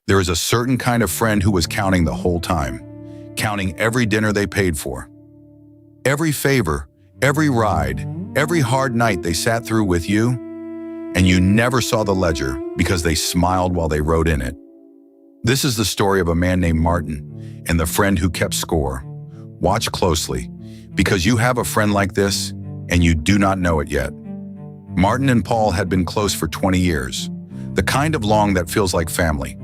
There is a certain kind of friend who was counting the whole time, counting every dinner they paid for, every favor, every ride, every hard night they sat through with you, and you never saw the ledger because they smiled while they wrote in it. This is the story of a man named Martin and the friend who kept score. Watch closely, because you have a friend like this and you do not know it yet. Martin and Paul had been close for 20 years, the kind of long that feels like family.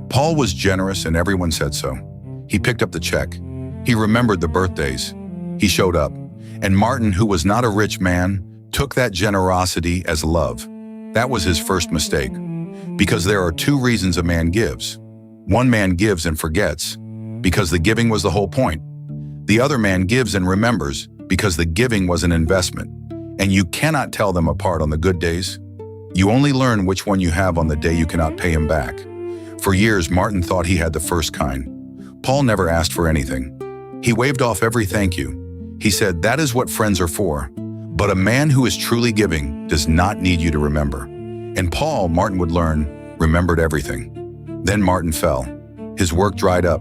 Paul was generous and everyone said so. He picked up the check. He remembered the birthdays. He showed up. And Martin, who was not a rich man, took that generosity as love. That was his first mistake. Because there are two reasons a man gives. One man gives and forgets, because the giving was the whole point. The other man gives and remembers, because the giving was an investment. And you cannot tell them apart on the good days. You only learn which one you have on the day you cannot pay him back. For years, Martin thought he had the first kind. Paul never asked for anything. He waved off every thank you. He said, that is what friends are for. But a man who is truly giving does not need you to remember. And Paul, Martin would learn, remembered everything. Then Martin fell. His work dried up.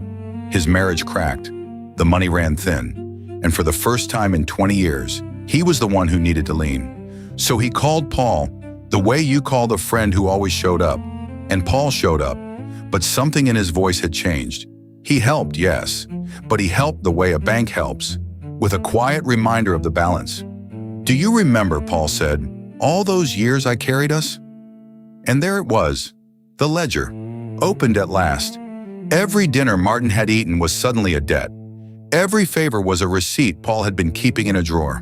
His marriage cracked. The money ran thin. And for the first time in 20 years, he was the one who needed to lean. So he called Paul, the way you call the friend who always showed up. And Paul showed up. But something in his voice had changed. He helped, yes, but he helped the way a bank helps, with a quiet reminder of the balance. Do you remember, Paul said, all those years I carried us? And there it was, the ledger, opened at last. Every dinner Martin had eaten was suddenly a debt. Every favor was a receipt Paul had been keeping in a drawer.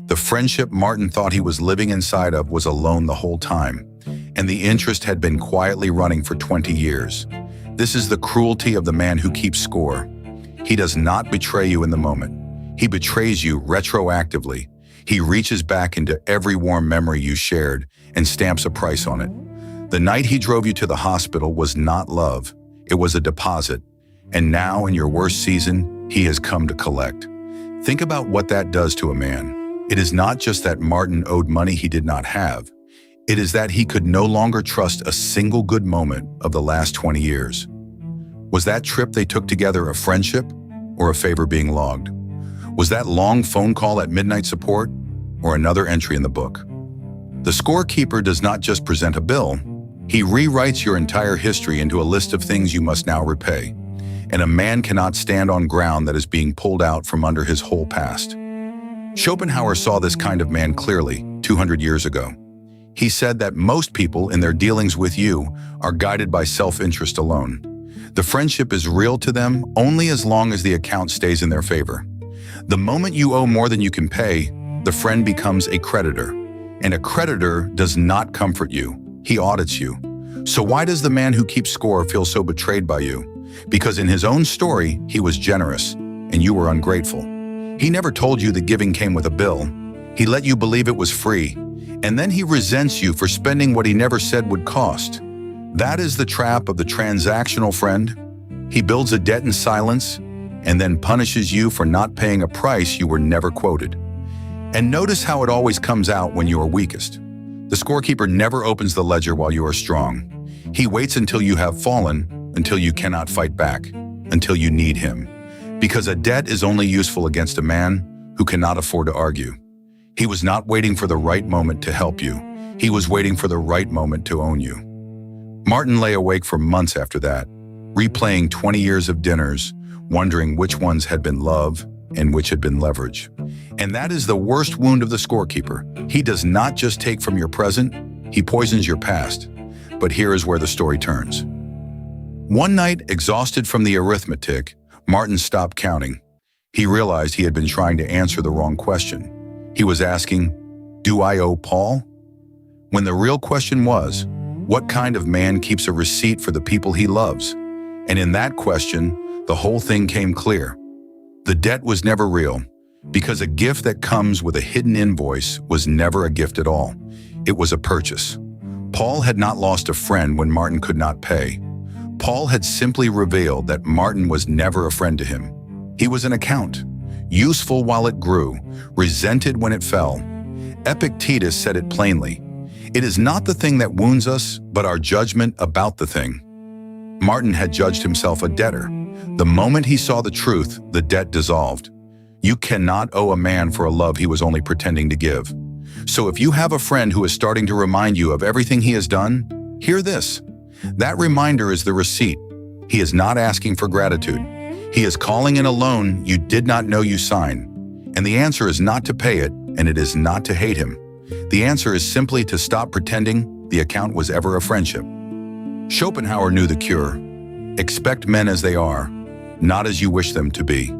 The friendship Martin thought he was living inside of was a loan the whole time, and the interest had been quietly running for 20 years. This is the cruelty of the man who keeps score. He does not betray you in the moment. He betrays you retroactively. He reaches back into every warm memory you shared and stamps a price on it. The night he drove you to the hospital was not love. It was a deposit. And now, in your worst season, he has come to collect. Think about what that does to a man. It is not just that Martin owed money he did not have. It is that he could no longer trust a single good moment of the last 20 years. Was that trip they took together a friendship or a favor being logged? Was that long phone call at midnight support or another entry in the book? The scorekeeper does not just present a bill. He rewrites your entire history into a list of things you must now repay. And a man cannot stand on ground that is being pulled out from under his whole past. Schopenhauer saw this kind of man clearly 200 years ago. He said that most people in their dealings with you are guided by self-interest alone. The friendship is real to them only as long as the account stays in their favor. The moment you owe more than you can pay, the friend becomes a creditor. And a creditor does not comfort you. He audits you. So why does the man who keeps score feel so betrayed by you? Because in his own story, he was generous, and you were ungrateful. He never told you that giving came with a bill. He let you believe it was free. And then he resents you for spending what he never said would cost. That is the trap of the transactional friend. He builds a debt in silence and then punishes you for not paying a price you were never quoted. And notice how it always comes out when you are weakest. The scorekeeper never opens the ledger while you are strong. He waits until you have fallen, until you cannot fight back, until you need him. Because a debt is only useful against a man who cannot afford to argue. He was not waiting for the right moment to help you. He was waiting for the right moment to own you. Martin lay awake for months after that, replaying 20 years of dinners, wondering which ones had been love and which had been leverage. And that is the worst wound of the scorekeeper. He does not just take from your present, he poisons your past. But here is where the story turns. One night, exhausted from the arithmetic, Martin stopped counting. He realized he had been trying to answer the wrong question. He was asking, do I owe Paul? When the real question was, what kind of man keeps a receipt for the people he loves? And in that question, the whole thing came clear. The debt was never real, because a gift that comes with a hidden invoice was never a gift at all. It was a purchase. Paul had not lost a friend when Martin could not pay. Paul had simply revealed that Martin was never a friend to him. He was an account, useful while it grew, resented when it fell. Epictetus said it plainly. It is not the thing that wounds us, but our judgment about the thing. Martin had judged himself a debtor. The moment he saw the truth, the debt dissolved. You cannot owe a man for a love he was only pretending to give. So if you have a friend who is starting to remind you of everything he has done, hear this. That reminder is the receipt. He is not asking for gratitude. He is calling in a loan you did not know you signed. And the answer is not to pay it, and it is not to hate him. The answer is simply to stop pretending the account was ever a friendship. Schopenhauer knew the cure. Expect men as they are, not as you wish them to be.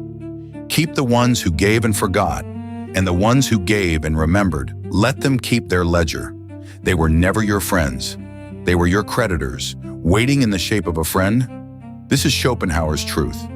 Keep the ones who gave and forgot, and the ones who gave and remembered, let them keep their ledger. They were never your friends. They were your creditors, waiting in the shape of a friend. This is Schopenhauer's truth.